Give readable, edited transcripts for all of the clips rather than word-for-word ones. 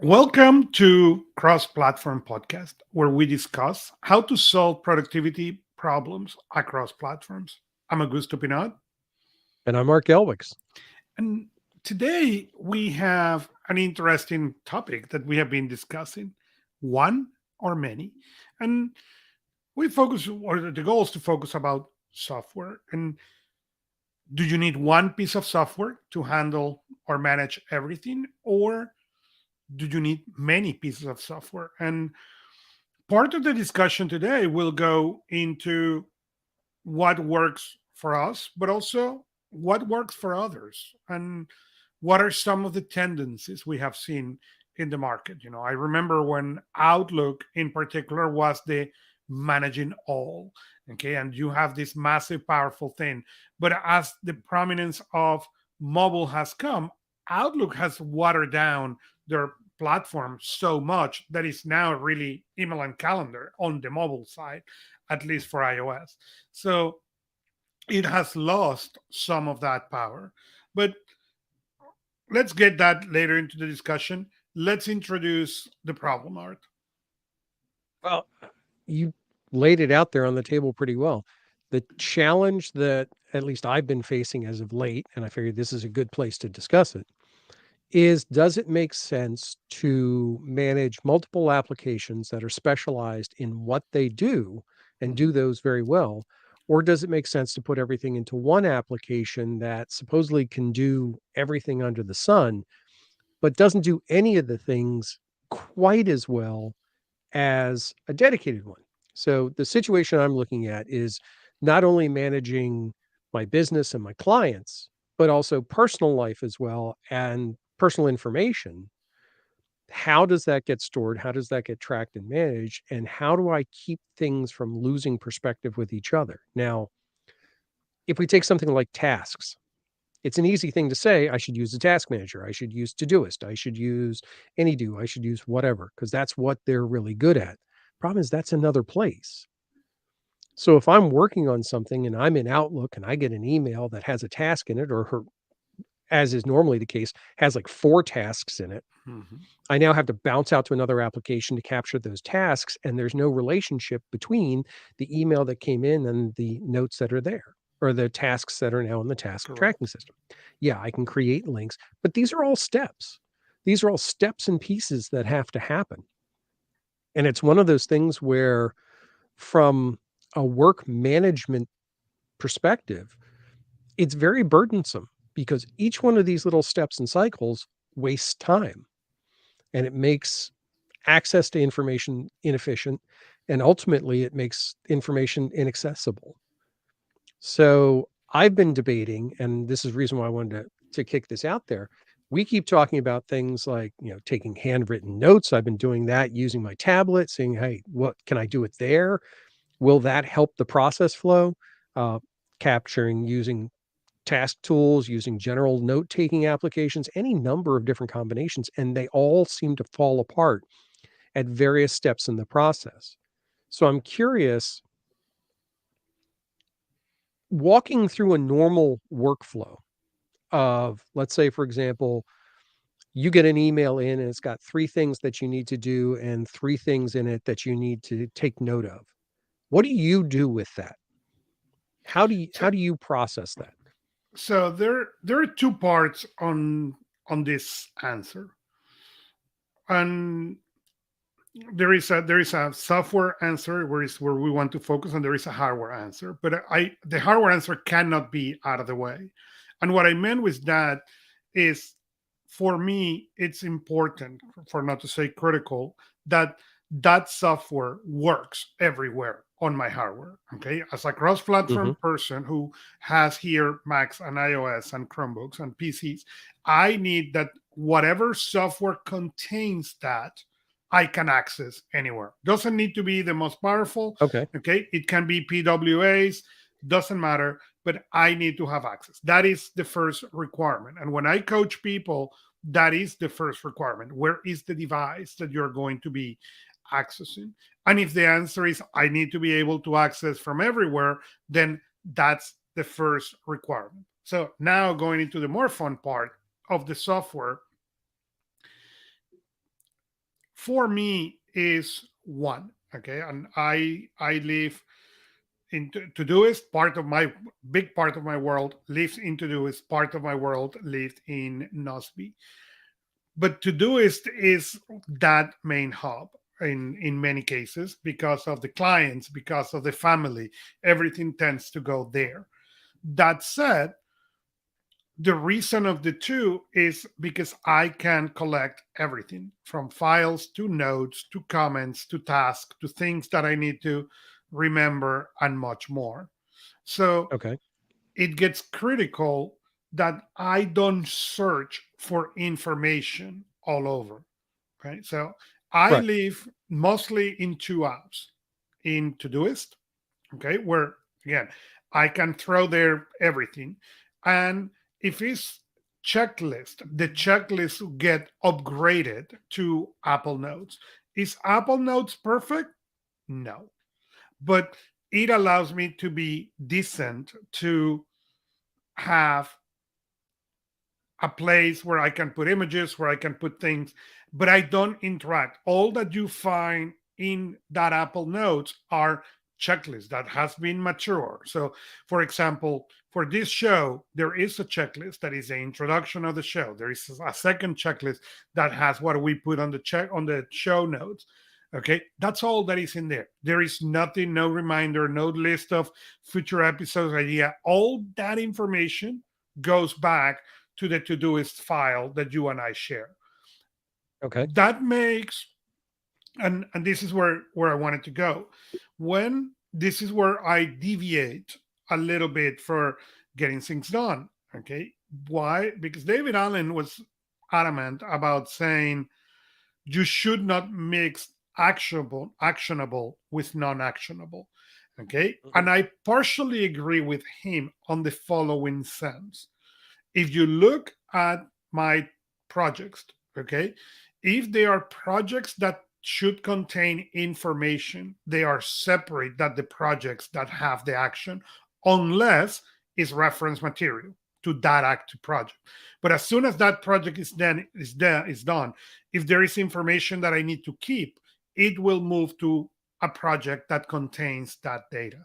Welcome to Cross Platform Podcast, where we discuss how to solve productivity problems across platforms. I'm Augusto Pinaud, And I'm Art Gelwicks. and today we have an interesting topic that we have been discussing one or many. And we focus, or the goal is to focus about software. And do you need one piece of software to handle or manage everything, or do you need many pieces of software? And part of the discussion today will go into what works for us, but also what works for others and what are some of the tendencies we have seen in the market. I remember when Outlook in particular was the managing all, okay, and you have this massive, powerful thing. But as the prominence of mobile has come, Outlook has watered down their platform so much that it's now really email and calendar on the mobile side, at least for iOS. So it has lost some of that power. But let's get that later into the discussion. Let's introduce the problem art. Well, you laid it out there on the table pretty well. The challenge that at least I've been facing as of late, and I figured this is a good place to discuss it, is does it make sense to manage multiple applications that are specialized in what they do and do Mhm. those very well? Or does it make sense to put everything into one application that supposedly can do everything under the sun, but doesn't do any of the things quite as well as a dedicated one? So the situation I'm looking at is not only managing my business and my clients, but also personal life as well and personal information. How does that get stored? How does that get tracked and managed? And how do I keep things from losing perspective with each other? Now, if we take something like tasks, it's an easy thing to say, I should use a task manager. I should use Todoist. I should use Anydo. I should use whatever, because that's what they're really good at. Problem is, that's another place. So if I'm working on something and I'm in Outlook and I get an email that has a task in it, or as is normally the case, has like 4 tasks in it, Mhm. I now have to bounce out to another application to capture those tasks. And there's no relationship between the email that came in and the notes that are there, or the tasks that are now in the task tracking Correct. system. Yeah, I can create links, but these are all steps. These are all steps and pieces that have to happen. And it's one of those things where, from a work management perspective, it's very burdensome because each one of these little steps and cycles wastes time, and it makes access to information inefficient, and ultimately it makes information inaccessible. So I've been debating, and this is the reason why I wanted to kick this out there. We keep talking about things like, taking handwritten notes. I've been doing that using my tablet, saying, hey, what can I do it there? Will that help the process flow? Uh, Capturing using task tools, using general note taking applications, any number of different combinations, and they all seem to fall apart at various steps in the process. So I'm curious, walking through a normal workflow of, let's say, for example, you get an email in and it's got 3 things that you need to do and 3 things in it that you need to take note of. What do you do with that? So, How do you process that? so there are two parts on this answer, and there is a software answer where we want to focus, and there is a hardware answer. But the hardware answer cannot be out of the way. And what I meant with that is, for me, it's important, for not to say critical, that that software works everywhere on my hardware. Okay, as a cross-platform Mhm. person who has here Macs and iOS and Chromebooks and PCs, I need that whatever software contains that I can access anywhere. Doesn't need to be the most powerful. Okay. Okay, it can be PWAs, doesn't matter, but I need to have access. That is the first requirement. And when I coach people, that is the first requirement. Where is the device that you're going to be accessing? And if the answer is I need to be able to access from everywhere, then that's the first requirement. So now going into the more fun part of the software, for me is one. Okay, and I live in Todoist. Part of my big part of my world lives in Todoist. Part of my world lives in Nozbe. But Todoist is that main hub in many cases because of the clients, because of the family. Everything tends to go there. That said, the reason of the two is because I can collect everything from files to notes to comments to tasks to things that I need to remember and much more. So Okay. it gets critical that I don't search for information all over. Okay. So I Right. live mostly in two apps, in Todoist, okay, where again I can throw there everything. And if it's checklist, the checklist get upgraded to Apple Notes. Is Apple Notes perfect? No. But it allows me to be decent, to have a place where I can put images, where I can put things, but I don't interact. All that you find in that Apple Notes are checklists that has been mature. So, for example, for this show, there is a checklist that is the introduction of the show. There is a second checklist that has what we put on the check on the show notes. Okay, that's all that is in there. There is nothing, no reminder, no list of future episodes idea. All that information goes back to the Todoist file that you and I share. Okay. That makes, and this is where I wanted to go. When this is where I deviate a little bit for getting things done. Okay, why? Because David Allen was adamant about saying you should not mix actionable with non-actionable. Okay, Mhm. and I partially agree with him on the following sense. If you look at my projects, okay, if they are projects that should contain information, they are separate than the projects that have the action, unless it's reference material to that active project. But as soon as that project is done, if there is information that I need to keep, it will move to a project that contains that data.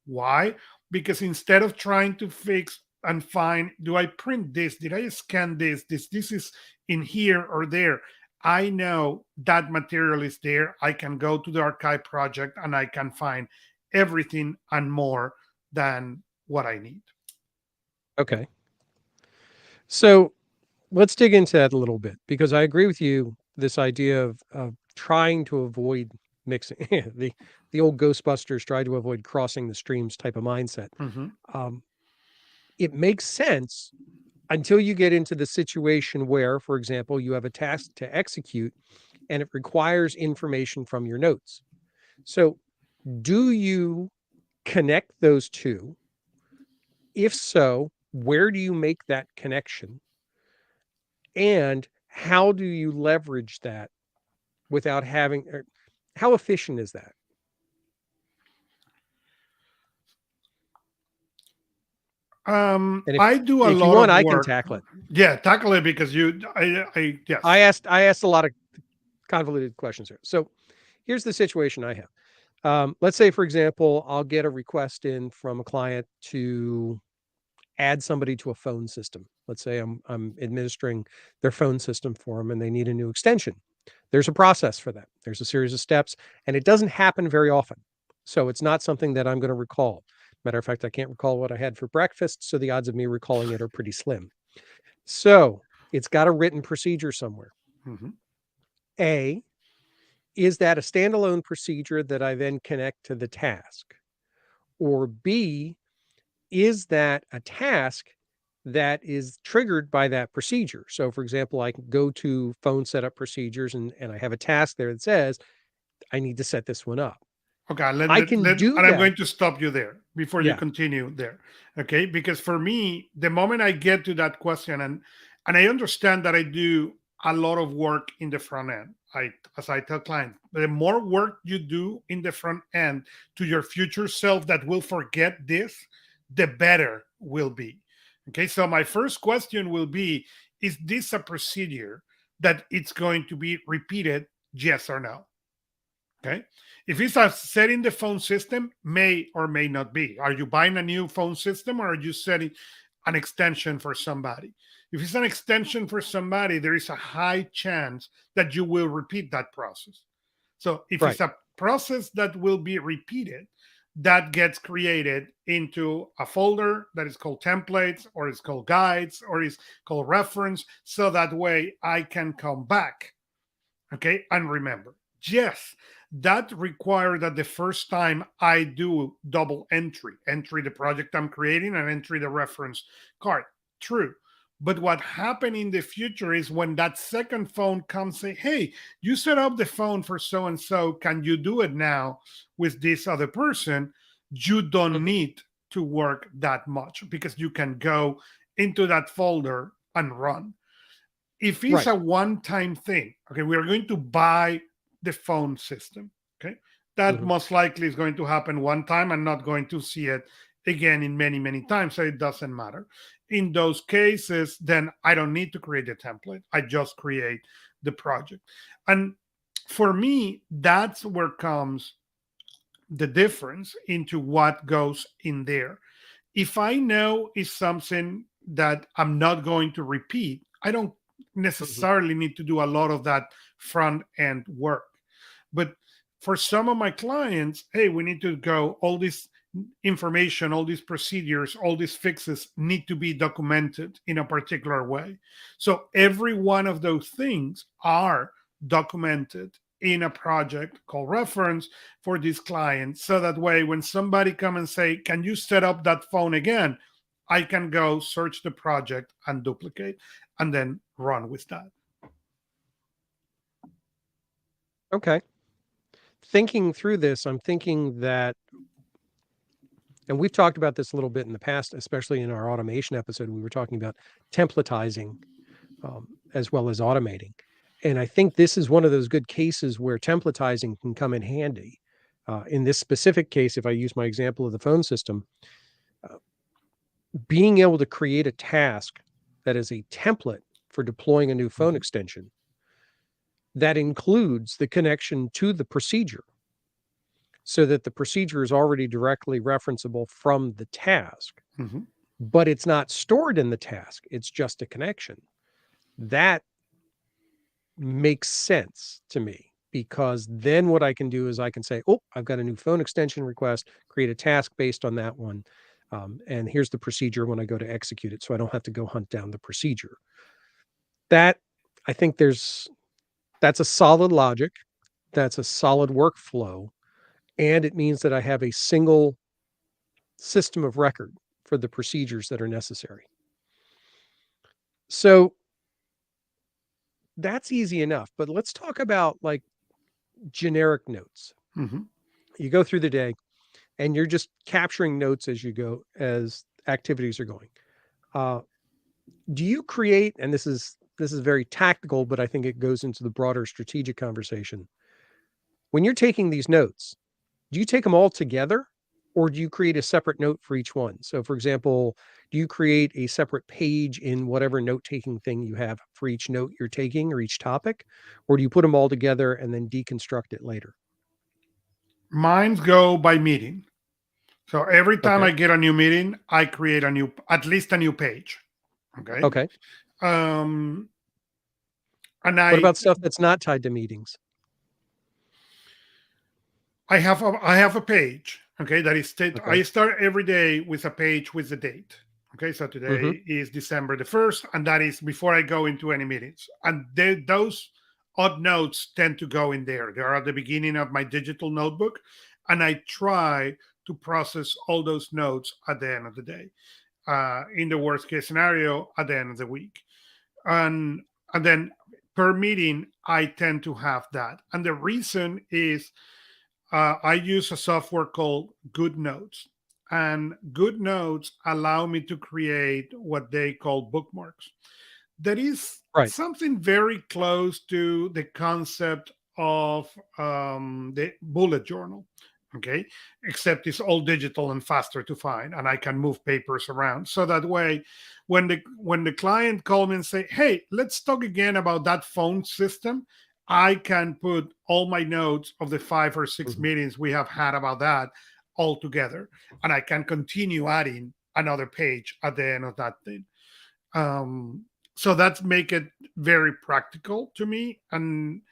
Why? Because instead of trying to fix and find, do I print this? Did I scan this? This is in here or there. I know that material is there. I can go to the archive project and I can find everything and more than what I need. Okay. So let's dig into that a little bit because I agree with you. This idea of trying to avoid mixing the old Ghostbusters try to avoid crossing the streams type of mindset. Mhm. Um, it makes sense until you get into the situation where, for example, you have a task to execute and it requires information from your notes. So, do you connect those two? If so, where do you make that connection? And how do you leverage that without having, how efficient is that? And I do a if you lot want, of I can work. tackle it. Yeah, tackle it because I yes. asked I asked a lot of convoluted questions here. So here's the situation I have. Let's say, for example, I'll get a request in from a client to add somebody to a phone system. Let's say I'm administering their phone system for them and they need a new extension. There's a process for that. There's a series of steps, and it doesn't happen very often. So it's not something that I'm going to recall. Matter of fact, I can't recall what I had for breakfast, so the odds of me recalling it are pretty slim. So it's got a written procedure somewhere. Mhm. A, is that a standalone procedure that I then connect to the task? Or B, is that a task that is triggered by that procedure? So, for example, I can go to phone setup procedures and I have a task there that says, I need to set this one up. Okay, I can and do I'm that. going to stop you there before you Yeah. continue there. Okay, because for me, the moment I get to that question, and I understand that I do a lot of work in the front end. As I tell clients, the more work you do in the front end to your future self that will forget this, the better will be. Okay, so my first question will be: is this a procedure that it's going to be repeated yes or no. Okay. If it's a setting the phone system, may or may not be. Are you buying a new phone system or are you setting an extension for somebody? If it's an extension for somebody, there is a high chance that you will repeat that process. So if Right. it's a process that will be repeated, that gets created into a folder that is called templates or it's called guides or is called reference. So that way I can come back. Okay. And remember, yes, that requires that the first time I do double entry the project I'm creating and entry the reference card. True. But what happened in the future is when that second phone comes, say, hey, you set up the phone for so and so. Can you do it now with this other person? You don't Mhm. need to work that much because you can go into that folder and run. If it's Right. a one-time thing, okay, we are going to buy the phone system. Okay, that Mhm. most likely is going to happen one time and not going to see it again in many, many times. So it doesn't matter. In those cases, then I don't need to create a template. I just create the project. And for me, that's where comes the difference into what goes in there. If I know is something that I'm not going to repeat, I don't Mhm. necessarily need to do a lot of that front end work. But for some of my clients, hey, we need to go, all this information, all these procedures, all these fixes need to be documented in a particular way. So every one of those things are documented in a project called reference for this client. So that way, when somebody come and say, can you set up that phone again? I can go search the project and duplicate and then run with that. Okay. Thinking through this, I'm thinking that, and we've talked about this a little bit in the past, especially in our automation episode, we were talking about templatizing as well as automating. And I think this is one of those good cases where templatizing can come in handy. In this specific case, if I use my example of the phone system, uh, being able to create a task that is a template for deploying a new phone Mhm. extension that includes the connection to the procedure so that the procedure is already directly referenceable from the task, Mhm. but it's not stored in the task. It's just a connection. That makes sense to me because then what I can do is I can say, oh, I've got a new phone extension request, create a task based on that one. And here's the procedure when I go to execute it. So I don't have to go hunt down the procedure. That I think that's a solid logic. That's a solid workflow. And it means that I have a single system of record for the procedures that are necessary. So that's easy enough. But let's talk about like generic notes. Mhm. You go through the day and you're just capturing notes as you go, as activities are going. Uh, do you create, and this is very tactical, but I think it goes into the broader strategic conversation. When you're taking these notes, do you take them all together or do you create a separate note for each one? So, for example, do you create a separate page in whatever note taking thing you have for each note you're taking or each topic? Or do you put them all together and then deconstruct it later? Mines go by meeting. So every time Okay. I get a new meeting, I create a new, at least a new page. Okay. Okay. Um, and What about stuff that's not tied to meetings? I have a page. Okay, that is Okay. I start every day with a page with the date. Okay, so Mm-hmm. today is December the 1st, and that is before I go into any meetings. And those odd notes tend to go in there. They are at the beginning of my digital notebook, and I try to process all those notes at the end of the day. In the worst case scenario, at the end of the week, and and then per meeting, I tend to have that. And the reason is I use a software called Good Notes. And Good Notes allow me to create what they call bookmarks. That is Right. something very close to the concept of the bullet journal. Okay, except it's all digital and faster to find, and I can move papers around. So that way, when the client call me and say, "Hey, let's talk again about that phone system," I can put all my notes of the 5 or 6 Mhm. meetings we have had about that all together, and I can continue adding another page at the end of that thing. Um, so that's make it very practical to me, and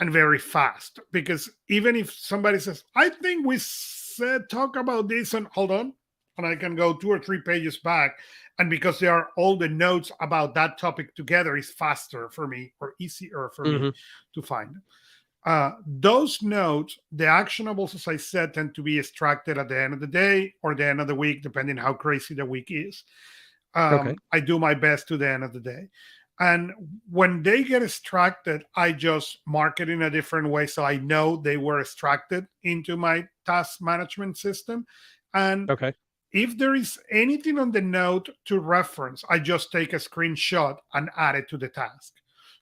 very fast, because even if somebody says, I think we said talk about this, and hold on, and I can go 2 or 3 pages back, and because there are all the notes about that topic together, is faster for me, or easier for me Mhm. to find. Those notes, the actionables, as I said, tend to be extracted at the end of the day or the end of the week, depending how crazy the week is. Okay. I do my best to the end of the day. And when they get extracted, I just mark it in a different way, so I know they were extracted into my task management system. And Okay. if there is anything on the note to reference, I just take a screenshot and add it to the task.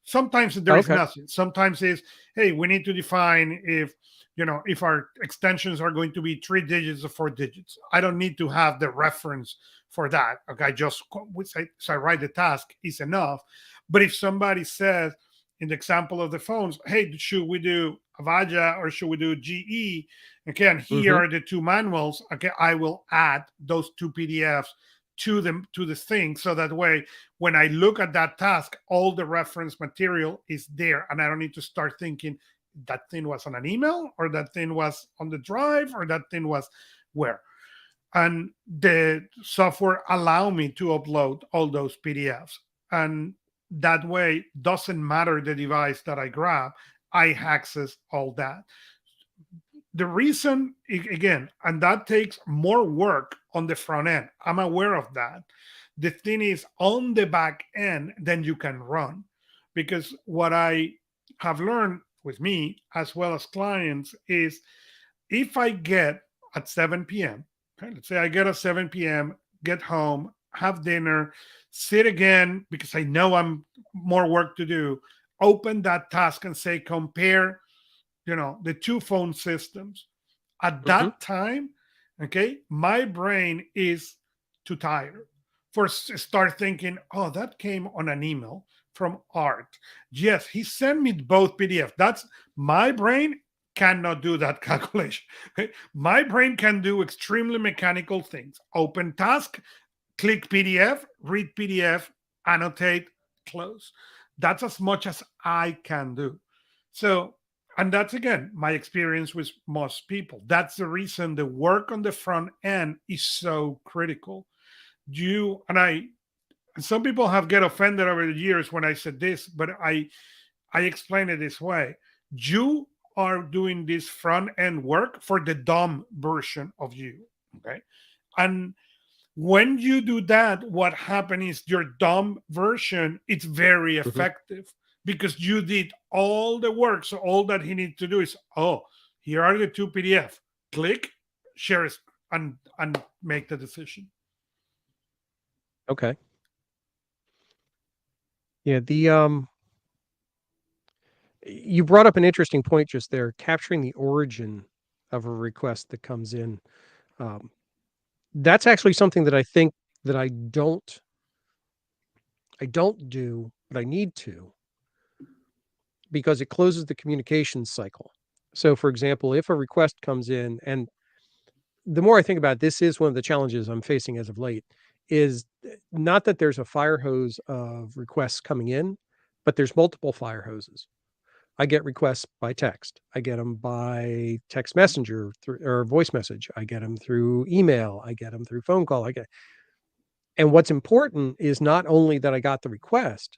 Sometimes there is Okay. nothing. Sometimes it's, hey, we need to define if our extensions are going to be 3 digits or 4 digits. I don't need to have the reference for that. Okay, so I write the task is enough. But if somebody says, in the example of the phones, hey, should we do Avaja or should we do GE? Okay, and here Mhm. are the two manuals. Okay, I will add those two PDFs to the thing, so that way when I look at that task, all the reference material is there, and I don't need to start thinking that thing was on an email, or that thing was on the drive, or that thing was where. And the software allow me to upload all those PDFs, and that way doesn't matter the device that I grab, I access all that. The reason, again, and that takes more work on the front end, I'm aware of that. The thing is, on the back end, then you can run, because what I have learned with me as well as clients is, if I get at 7 p.m., okay, let's say I get at 7 p.m., get home, have dinner, sit again because I know I'm more work to do, open that task and say, compare, the two phone systems. At Mhm. that time, okay, my brain is too tired for start thinking, oh, that came on an email from Art. Yes, he sent me both PDF. That's my brain cannot do that calculation. Okay? My brain can do extremely mechanical things. Open task, click PDF, read PDF, annotate, close. That's as much as I can do. So, and that's again my experience with most people. That's the reason the work on the front end is so critical. You and I, some people have get offended over the years when I said this, but I explain it this way. You are doing this front end work for the dumb version of you. Okay. And when you do that, what happens is your dumb version, it's very Mhm. effective because you did all the work. So all that he needs to do is, oh, here are the two PDF. Click, share, and make the decision. Okay. Yeah, you brought up an interesting point just there, capturing the origin of a request that comes in. Um, that's actually something that I think that I don't do, but I need to, because it closes the communications cycle. So, for example, if a request comes in, and the more I think about it, this is one of the challenges I'm facing as of late, is not that there's a fire hose of requests coming in, but there's multiple fire hoses. I get requests by text. I get them by text messenger or voice message. I get them through email. I get them through phone call. And what's important is not only that I got the request,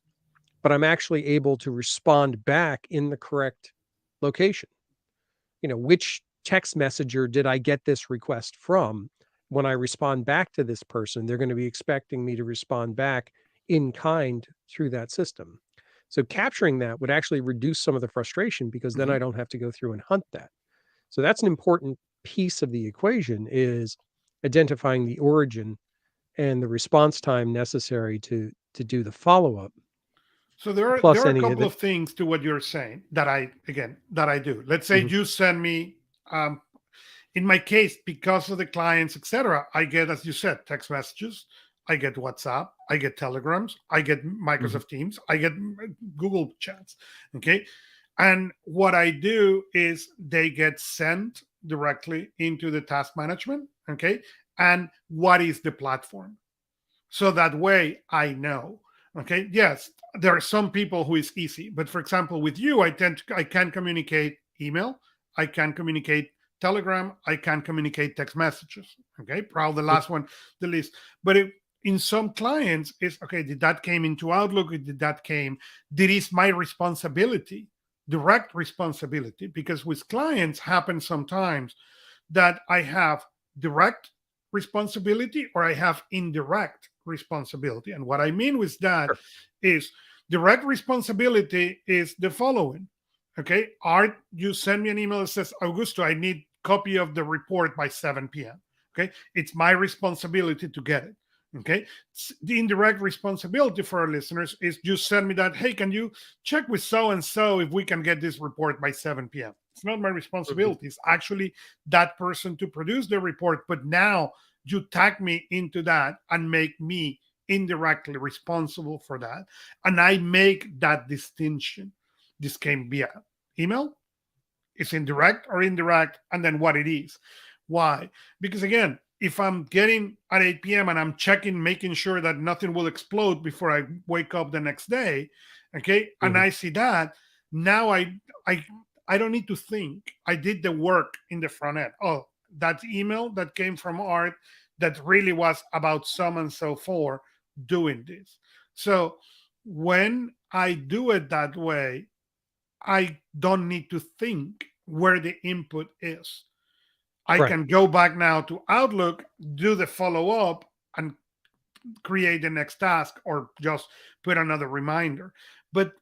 but I'm actually able to respond back in the correct location. Which text messenger did I get this request from? When I respond back to this person, they're going to be expecting me to respond back in kind through that system. So capturing that would actually reduce some of the frustration, because then Mhm. I don't have to go through and hunt that. So that's an important piece of the equation, is identifying the origin and the response time necessary to do the follow-up, So there plus are a any of couple it. of things to what you're saying that I do. Let's say Mhm. you send me, um, in my case, because of the clients, etc., I get, as you said, text messages, I get WhatsApp, I get telegrams, I get Mhm. Microsoft Teams, I get Google chats. Okay. And what I do is they get sent directly into the task management. Okay. And what is the platform? So that way I know. Okay. Yes, there are some people who is easy, but for example, with you, I can communicate email, I can communicate Telegram, I can communicate text messages. Okay. Probably the Mm. last one, the least. But if in some clients, is okay, did that came into Outlook? Did that came? Did is my responsibility, direct responsibility? Because with clients happen sometimes that I have direct responsibility or I have indirect responsibility. And what I mean with that Sure. is direct responsibility is the following. Okay, Art, you send me an email that says, Augusto, I need copy of the report by 7 p.m. Okay, it's my responsibility to get it. Okay, the indirect responsibility for our listeners is you send me that, hey, can you check with so and so if we can get this report by 7 p.m. It's not my Mhm. responsibility. It's actually that person to produce the report. But now you tag me into that and make me indirectly responsible for that. And I make that distinction. This came via email, it's indirect or indirect, and then what it is. Why? Because again, if I'm getting at 8 p.m. and I'm checking, making sure that nothing will explode before I wake up the next day, okay, and Mhm. I see that, now I I don't need to think. I did the work in the front end. Oh, that email that came from Art that really was about some and so forth doing this. So when I do it that way, I don't need to think where the input is. I Right. can go back now to Outlook, do the follow up, and create the next task or just put another reminder. But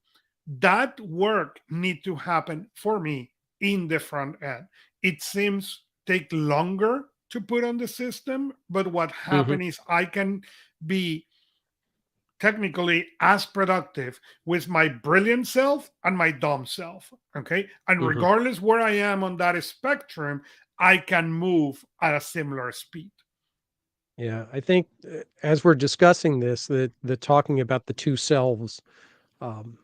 that work need to happen for me in the front end. It seems take longer to put on the system, but what Mhm. happens is I can be technically as productive with my brilliant self and my dumb self. Okay. And Mhm. regardless where I am on that spectrum, I can move at a similar speed. Yeah, I think, as we're discussing this, the talking about the two selves, um,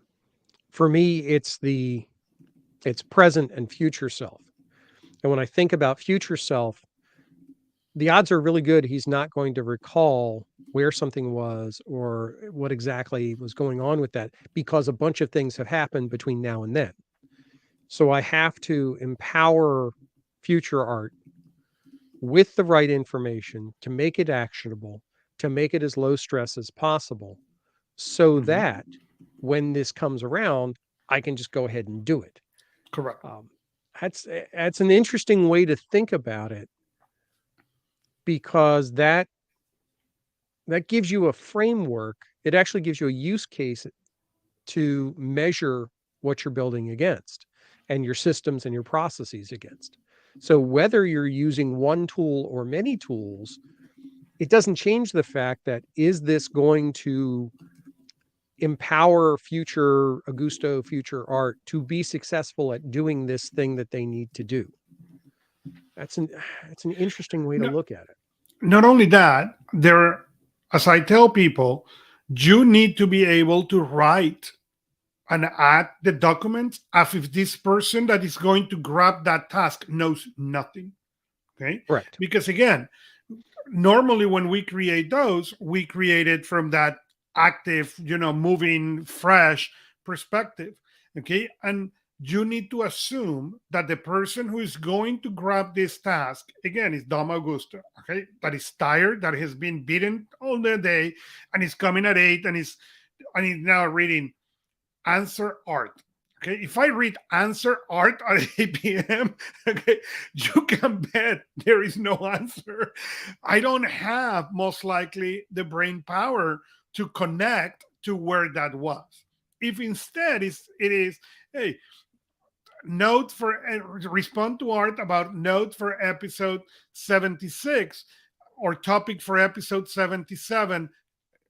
for me, it's present and future self. And when I think about future self, the odds are really good he's not going to recall where something was or what exactly was going on with that because a bunch of things have happened between now and then. So I have to empower future Art with the right information to make it actionable, to make it as low stress as possible, so Mhm. that when this comes around, I can just go ahead and do it. Correct. Um, that's an interesting way to think about it because that gives you a framework. It actually gives you a use case to measure what you're building against and your systems and your processes against. So whether you're using one tool or many tools, it doesn't change the fact that is this going to empower future Augusto, future Art to be successful at doing this thing that they need to do. That's an that's an interesting way to No, look at it. not only that, there, as I tell people, you need to be able to write and add the documents as if this person that is going to grab that task knows nothing. Okay. Correct. Because again, normally when we create those, we create it from that active, moving, fresh perspective. Okay. And you need to assume that the person who is going to grab this task again is Dom Augusto, okay, that is tired, that has been beaten all the day, and is coming at 8 and he's now reading answer Art. Okay, if I read answer Art at 8 p.m., okay, you can bet there is no answer. I don't have most likely the brain power to connect to where that was. If instead it is, hey, note for respond to Art about note for episode 76 or topic for episode 77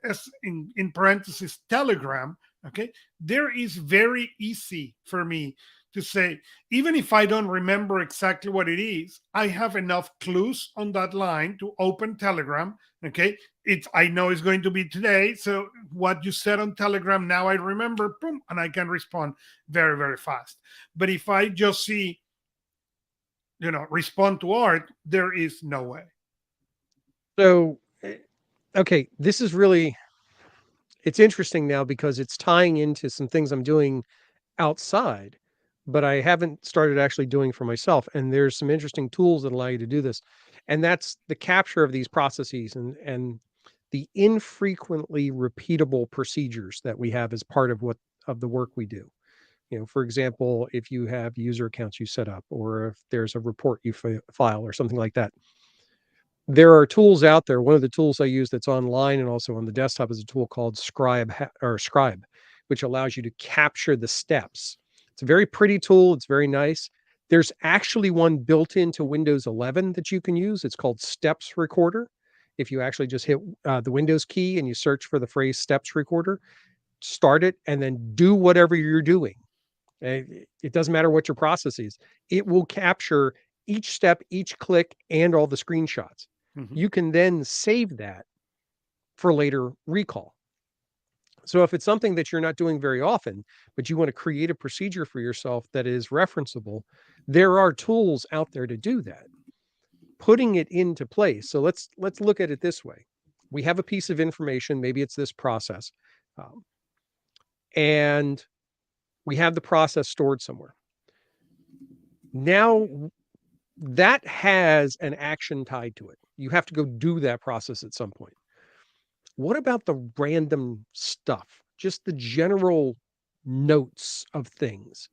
as in parentheses Telegram, Okay. There is very easy for me to say, even if I don't remember exactly what it is, I have enough clues on that line to open Telegram. Okay. I know it's going to be today. So what you said on Telegram, now I remember, boom, and I can respond very, very fast. But if I just see, respond to Art, there is no way. So, okay, this is really it's interesting now because it's tying into some things I'm doing outside, but I haven't started actually doing for myself. And there's some interesting tools that allow you to do this. And that's the capture of these processes and the infrequently repeatable procedures that we have as part of what of the work we do. For example, if you have user accounts you set up, or if there's a report you file or something like that, there are tools out there. One of the tools I use that's online and also on the desktop is a tool called Scribe, which allows you to capture the steps. It's a very pretty tool. It's very nice. There's actually one built into Windows 11 that you can use. It's called Steps Recorder. If you actually just hit the Windows key and you search for the phrase Steps Recorder, start it, and then do whatever you're doing. It doesn't matter what your process is. It will capture each step, each click, and all the screenshots. Mhm. You can then save that for later recall. So if it's something that you're not doing very often, but you want to create a procedure for yourself that is referenceable, there are tools out there to do that. Putting it into place. So let's look at it this way. We have a piece of information, maybe it's this process, um, and we have the process stored somewhere. Now that has an action tied to it. You have to go do that process at some point. What about the random stuff? Just the general notes of things.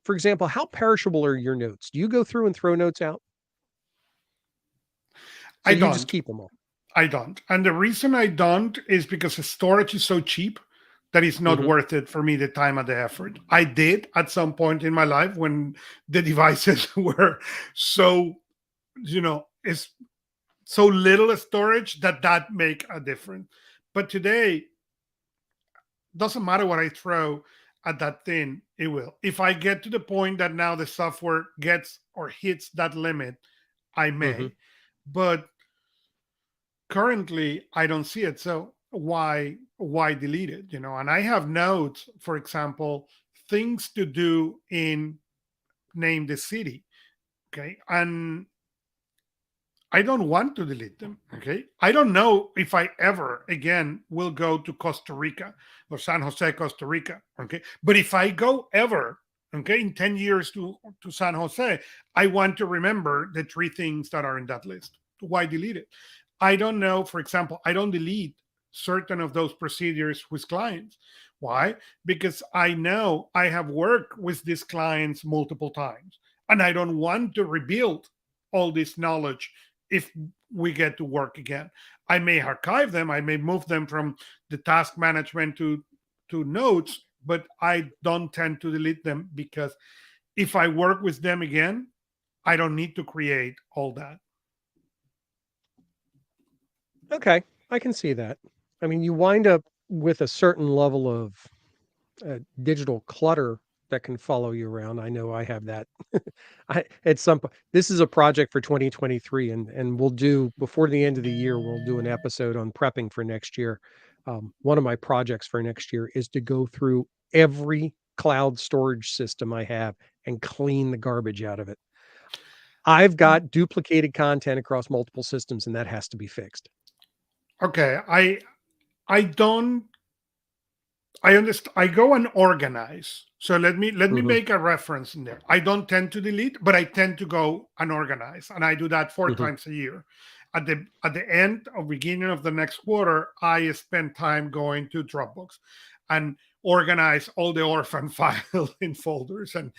For example, how perishable are your notes? Do you go through and throw notes out? So I you just don't. keep them all. I don't. And the reason I don't is because the storage is so cheap that it's not Mhm. worth it for me, the time and the effort. I did at some point in my life when the devices were so, it's so little storage that make a difference. But today, doesn't matter what I throw at that thing, it will. If I get to the point that now the software gets or hits that limit, I Mhm. may. But currently I don't see it. So why delete it? And I have notes, for example, things to do in name the city. Okay. And I don't want to delete them. Okay. I don't know if I ever again will go to Costa Rica or San Jose, Costa Rica. Okay. But if I go ever, okay, in 10 years to San Jose, I want to remember the three things that are in that list. Why delete it? I don't know. For example, I don't delete certain of those procedures with clients. Why? Because I know I have worked with these clients multiple times and I don't want to rebuild all this knowledge if we get to work again. I may archive them, I may move them from the task management to notes, but I don't tend to delete them because if I work with them again, I don't need to create all that. Okay, I can see that. I mean, you wind up with a certain level of digital clutter that can follow you around. I know I have that. I at some point. This is a project for 2023, and we'll do before the end of the year. We'll do an episode on prepping for next year. One of my projects for next year is to go through every cloud storage system I have and clean the garbage out of it. I've got duplicated content across multiple systems, and that has to be fixed. Okay, I don't I understand. I go and organize. So let me Hmm. make a reference in there. I don't tend to delete, but I tend to go and organize, and I do that four Hmm. times a year. At the end of beginning of the next quarter, I spend time going to Dropbox and organize all the orphan files in folders and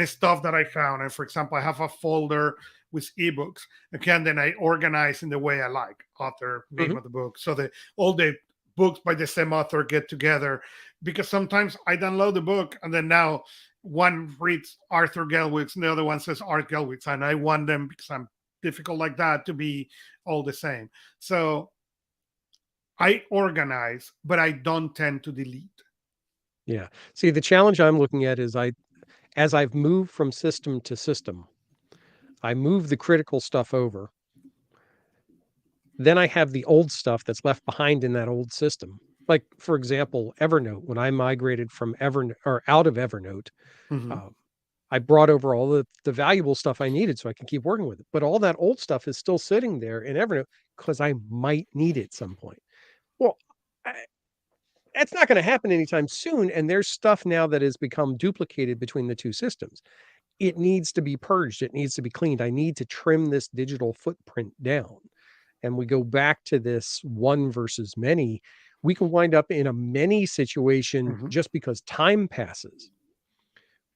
stuff that I found. And for example, I have a folder with ebooks. Again, then I organize in the way I like, author, name Hmm. of the book, so that all the books by the same author get together, because sometimes I download the book and then now one reads Arthur Gelwicks and the other one says Art Gelwicks, and I want them, because I'm difficult like that, to be all the same. So I organize, but I don't tend to delete. Yeah. See, the challenge I'm looking at is as I've moved from system to system, I move the critical stuff over. Then I have the old stuff that's left behind in that old system. Like, for example, Evernote. When I migrated from Evernote or out of Evernote, Hmm. um, I brought over all the valuable stuff I needed so I can keep working with it. But all that old stuff is still sitting there in Evernote because I might need it at some point. Well, I, that's not going to happen anytime soon. And there's stuff now that has become duplicated between the two systems. It needs to be purged. It needs to be cleaned. I need to trim this digital footprint down. And we go back to this one versus many. We can wind up in a many situation Hmm. just because time passes.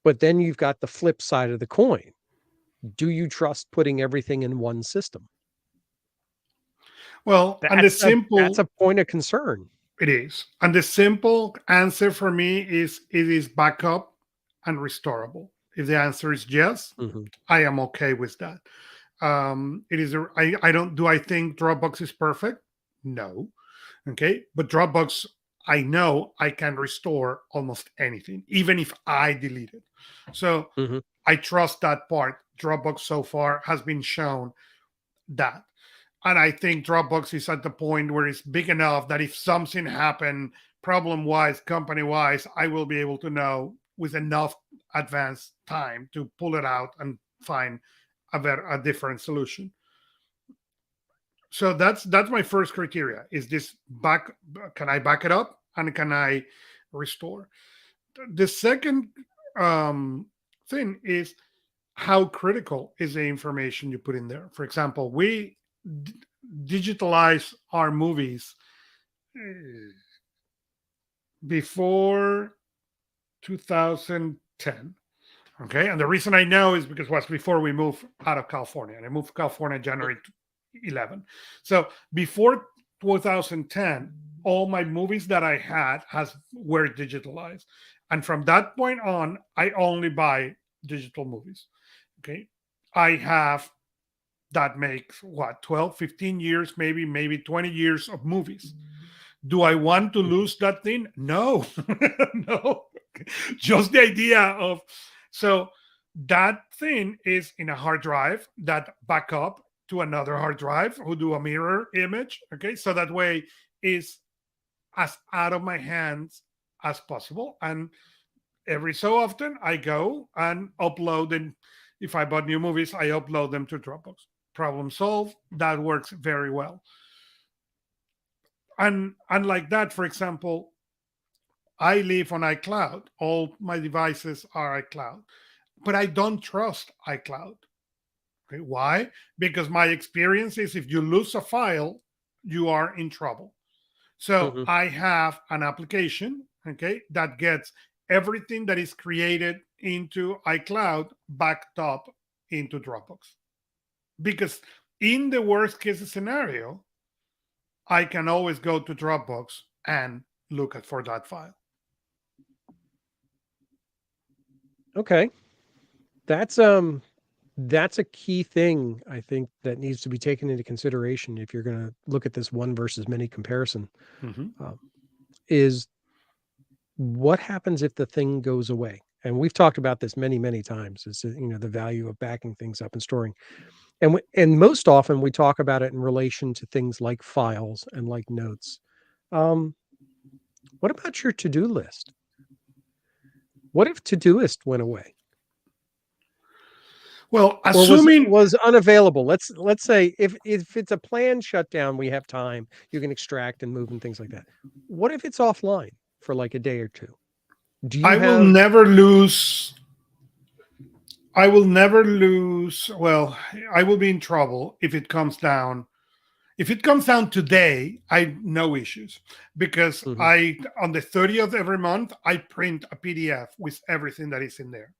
But then you've got the flip side of the coin. Do you trust putting everything in one system? Well, and That's a point of concern. it is, and the simple answer for me is it is backup and restorable. If the answer is yes, Mm-hmm. I am okay with that. It is. I don't. Do I think Dropbox is perfect? No. Okay, but Dropbox, I know I can restore almost anything, even if I delete it. So Mm-hmm. I trust that part. Dropbox so far has been shown that. And I think Dropbox is at the point where it's big enough that if something happened problem wise, company wise, I will be able to know with enough advanced time to pull it out and find a different solution. So that's my first criteria. Is this back? Can I back it up and can I restore? The second um, thing is how critical is the information you put in there. For example, we d- digitalize our movies before 2010. Okay, and the reason I know is because it was before we moved out of California, and I moved to California January 11. So before 2010, all my movies that I had has were digitalized, and from that point on, I only buy digital movies. Okay, I have that makes what 12, 15 years, maybe 20 years of movies. Do I want to lose that thing? No, no. Just the idea of so that thing is in a hard drive that back up to another hard drive who do a mirror image. Okay, so that way is as out of my hands as possible. And every so often I go and upload them. If I bought new movies, I upload them to Dropbox. Problem solved. That works very well. And unlike that, for example, I live on iCloud. All my devices are iCloud, but I don't trust iCloud. Okay, why? Because my experience is if you lose a file, you are in trouble. So Mm-hmm. I have an application, okay, that gets everything that is created into iCloud backed up into Dropbox. Because in the worst case scenario, I can always go to Dropbox and look at for that file. Okay. That's a key thing I think that needs to be taken into consideration if you're going to look at this one versus many comparison. Mhm. Um, is what happens if the thing goes away? And we've talked about this many times. Is the value of backing things up and storing, and most often we talk about it in relation to things like files and like notes. Um, what about your to-do list? What if Todoist went away? Well, Or was assuming was unavailable. Let's say if it's a planned shutdown, we have time, you can extract and move and things like that. What if it's offline for like a day or two? Do you I will have never lose I will never lose. Well, I will be in trouble if it comes down. If it comes down today, I no issues because Mhm. I on the 30th every month I print a PDF with everything that is in there.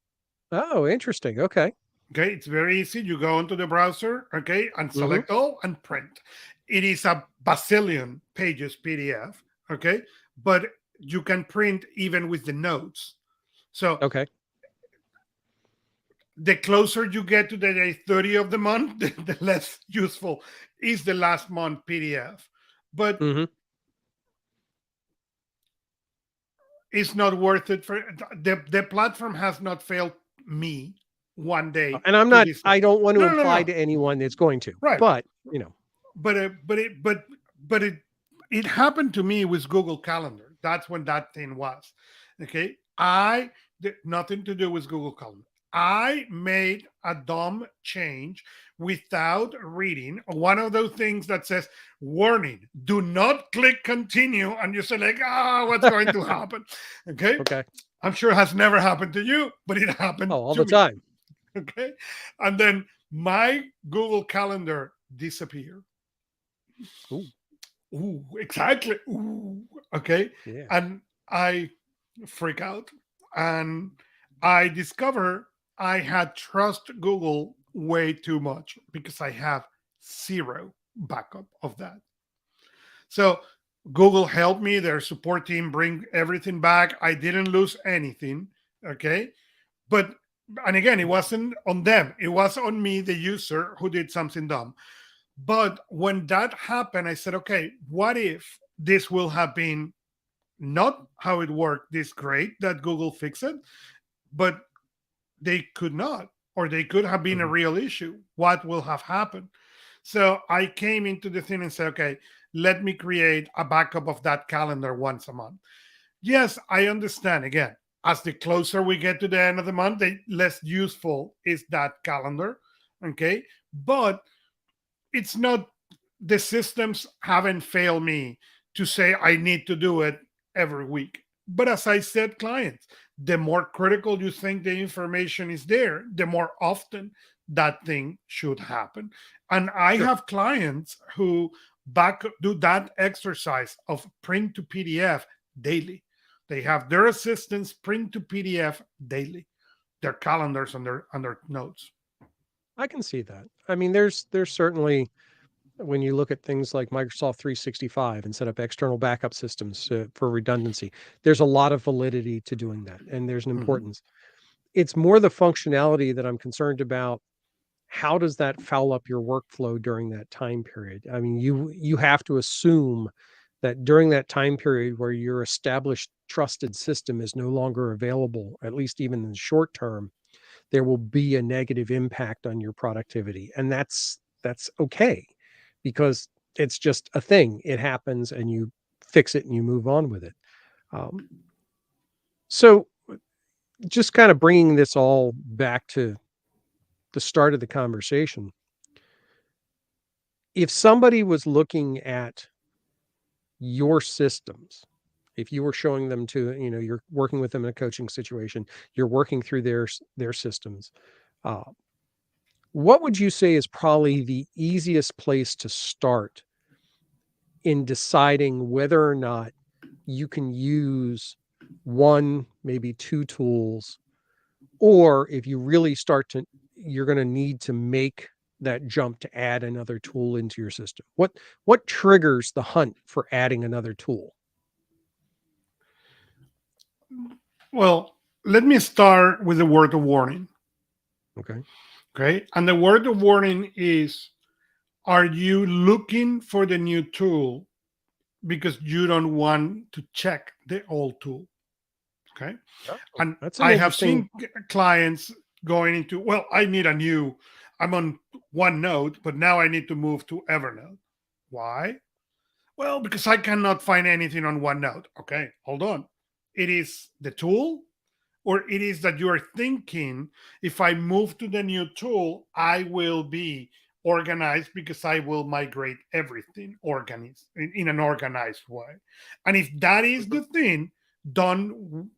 Oh, interesting. Okay. Okay, it's very easy. You go into the browser, okay, and Mhm. select all and print. It is a bazillion pages PDF, okay, but you can print even with the notes. So Okay. the closer you get to the day 30 of the month, the less useful is the last month PDF. But Mhm. it's not worth it for the platform has not failed me one day And I'm to not, this day. I don't want to No, no, no, imply no. to anyone it's going to, Right. but you know, But it happened to me with Google Calendar. That's when that thing was. Okay. I did nothing to do with Google Calendar. I made a dumb change without reading one of those things that says, warning, do not click continue. And you say, like, what's going to happen? Okay. okay. I'm sure it has never happened to you, but it happened Oh, all to the me. time. Okay. And then my Google Calendar disappeared. Ooh, Ooh, exactly. Ooh, okay. yeah. And I freak out. And I discover I had trust Google way too much because I have zero backup of that. So Google helped me, their support team bring everything back. I didn't lose anything. Okay. But and again, it wasn't on them. It was on me, the user, who did something dumb. But when that happened, I said, okay, what if this will have been not how it worked this great that Google fixed it, but they could not, or they could have been a Mhm. real issue. What will have happened? So I came into the thing and said, okay, let me create a backup of that calendar once a month. Yes, I understand. Again, as the closer we get to the end of the month, the less useful is that calendar. Okay. But it's not, the systems haven't failed me to say I need to do it every week. But as I said, clients, the more critical you think the information is there, the more often that thing should happen. And I Sure. have clients who back do that exercise of print to PDF daily. They have their assistants print to PDF daily, their calendars and their notes. I can see that. I mean, there's certainly when you look at things like Microsoft 365 and set up external backup systems for redundancy, there's a lot of validity to doing that, and there's an Mhm. importance. It's more the functionality that I'm concerned about. How does that foul up your workflow during that time period? I mean, you have to assume that during that time period where your established trusted system is no longer available, at least even in the short term, there will be a negative impact on your productivity. And that's okay because it's just a thing. It happens and you fix it and you move on with it. Um, so just kind of bringing this all back to the start of the conversation, if somebody was looking at your systems, if you were showing them to, you know, you're working with them in a coaching situation, you're working through their systems, uh, what would you say is probably the easiest place to start in deciding whether or not you can use one, maybe two tools, or if you really start to, you're going to need to make that jump to add another tool into your system? What triggers the hunt for adding another tool? Well, let me start with the word of warning. Okay. Okay. And the word of warning is, are you looking for the new tool because you don't want to check the old tool? Okay. Oh, And that's an I have interesting. seen clients going into, well, I need a new, I'm on OneNote, but now I need to move to Evernote. Why? Well, because I cannot find anything on OneNote. Okay, hold on. It is the tool, or it is that you are thinking, if I move to the new tool, I will be organized because I will migrate everything organized in an organized way. And if that is Mhm. the thing, don't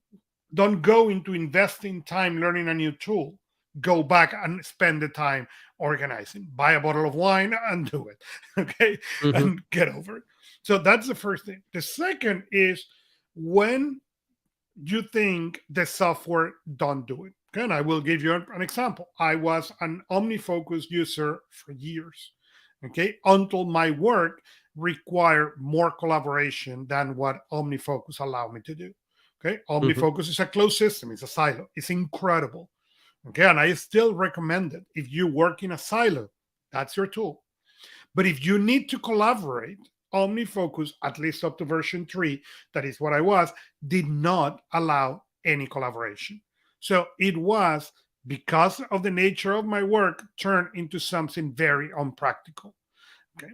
don't go into investing time learning a new tool. Go back and spend the time organizing. Buy a bottle of wine and do it. Okay. Mhm. And get over it. So that's the first thing. The second is, when you think the software don't do it. Okay, and I will give you an example. I was an OmniFocus user for years. Okay, until my work required more collaboration than what OmniFocus allowed me to do. Okay, Mhm. OmniFocus is a closed system. It's a silo. It's incredible. Okay, and I still recommend it. If you work in a silo, that's your tool. But if you need to collaborate, OmniFocus, at least up to version 3, that is what I was, did not allow any collaboration. So it was, because of the nature of my work, turned into something very unpractical. Okay.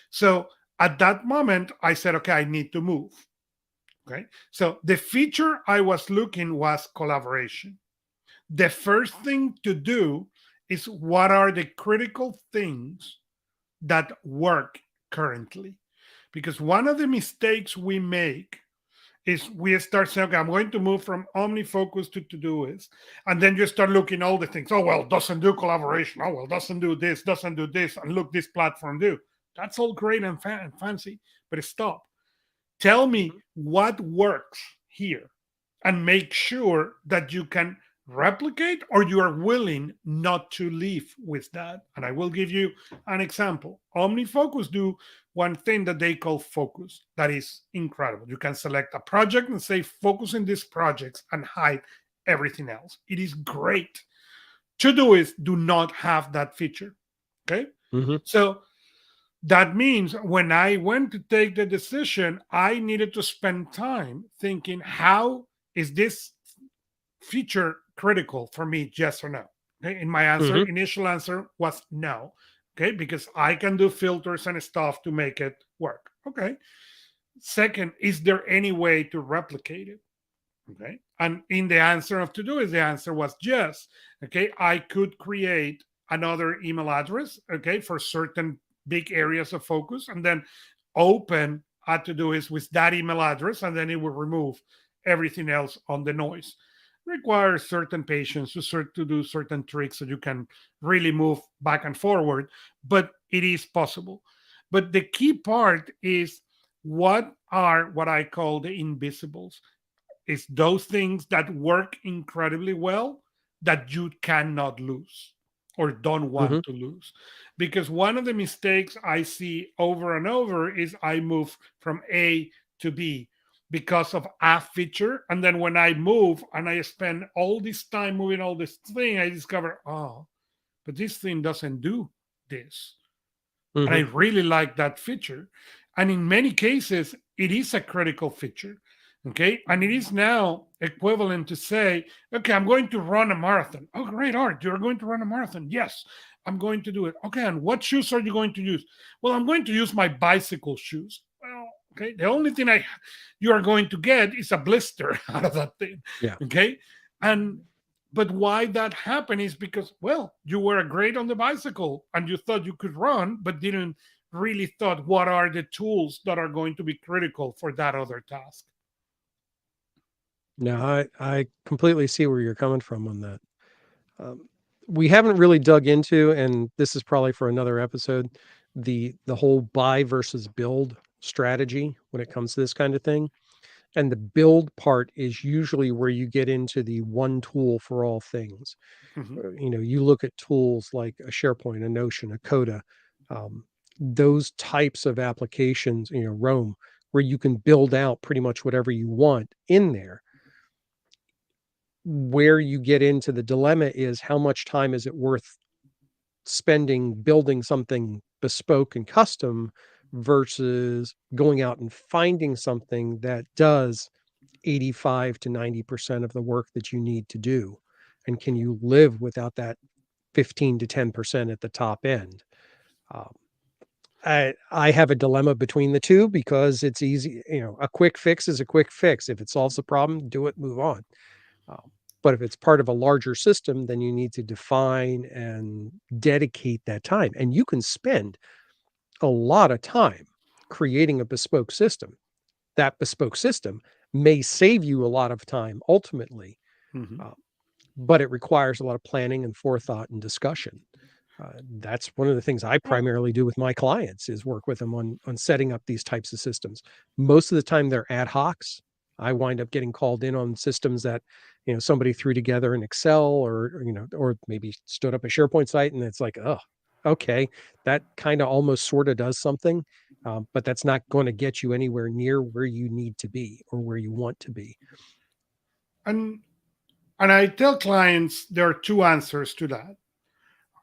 So at that moment, I said, okay, I need to move. Okay. So the feature I was looking was collaboration. The first thing to do is, what are the critical things that work currently? Because one of the mistakes we make is we start saying, okay, I'm going to move from OmniFocus to Todoist. And then you start looking all the things. Oh, well, doesn't do collaboration. Oh, well, doesn't do this, doesn't do this. And look, this platform do. That's all great and fancy, but stop. Tell me what works here, and make sure that you can replicate, or you are willing not to live with that. And I will give you an example. OmniFocus do one thing that they call focus. That is incredible. You can select a project and say focus in these projects and hide everything else. It is great. Todoist do not have that feature. Okay. Mm-hmm. So that means when I went to take the decision, I needed to spend time thinking, how is this feature critical for me, yes or no? Okay. And my Mm-hmm. initial answer was no. Okay. Because I can do filters and stuff to make it work. Okay. Second, is there any way to replicate it? Okay. And in the answer of to do is, the answer was yes. Okay. I could create another email address, okay, for certain big areas of focus, and then open a to do is with that email address, and then it will remove everything else on the noise. Requires certain patience to do certain tricks so you can really move back and forward, but it is possible. But the key part is, what are what I call the invisibles? Is those things that work incredibly well that you cannot lose or don't Mm-hmm. want to lose. Because one of the mistakes I see over and over is, I move from A to B because of a feature. And then when I move and I spend all this time moving all this thing, I discover, oh, but this thing doesn't do this. And I Mm-hmm. really like that feature. And in many cases, it is a critical feature. Okay. And it is now equivalent to say, okay, I'm going to run a marathon. Oh, great, Art. You're going to run a marathon. Yes, I'm going to do it. Okay. And what shoes are you going to use? Well, I'm going to use my bicycle shoes. Well, okay. The only thing you are going to get is a blister out of that thing. Yeah. Okay. And but why that happened is because, well, you were great on the bicycle and you thought you could run, but didn't really thought, what are the tools that are going to be critical for that other task. No, I completely see where you're coming from on that. Um, we haven't really dug into, and this is probably for another episode, the whole buy versus build strategy when it comes to this kind of thing. And the build part is usually where you get into the one tool for all things. Mhm. You look at tools like a SharePoint, a Notion, a Coda, um, those types of applications, Rome, where you can build out pretty much whatever you want in there. Where you get into the dilemma is, how much time is it worth spending building something bespoke and custom versus going out and finding something that does 85 to 90% of the work that you need to do? And can you live without that 15 to 10% at the top end? Um, I have a dilemma between the two, because it's easy. A quick fix is a quick fix. If it solves the problem, do it, move on. Um, but if it's part of a larger system, then you need to define and dedicate that time. And you can spend a lot of time creating a bespoke system. That bespoke system may save you a lot of time ultimately, Mhm. uh, but it requires a lot of planning and forethought and discussion. That's one of the things I Well, primarily do with my clients, is work with them on setting up these types of systems. Most of the time they're ad hocs. I wind up getting called in on systems that, somebody threw together in Excel, or maybe stood up a SharePoint site, and it's like, oh, okay, that kind of almost sort of does something, but that's not going to get you anywhere near where you need to be or where you want to be. and I tell clients there are two answers to that.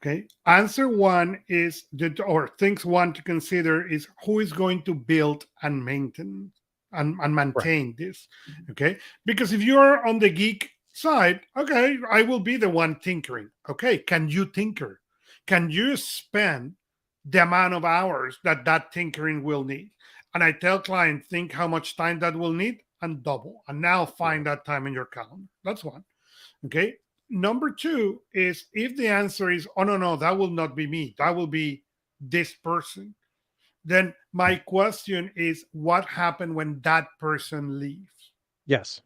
Okay. Answer one is or things one to consider is who is going to build and maintain and Right. maintain this. Okay. Because if you're on the geek side, okay, I will be the one tinkering. Okay. Can you tinker? Can you spend the amount of hours that that tinkering will need? And I tell clients, think how much time that will need and double. And now Yeah. find that time in your calendar. That's one. Okay. Number two is if the answer is, oh, no, no, that will not be me, that will be this person, then my question is, what happened when that person leaves? Yes.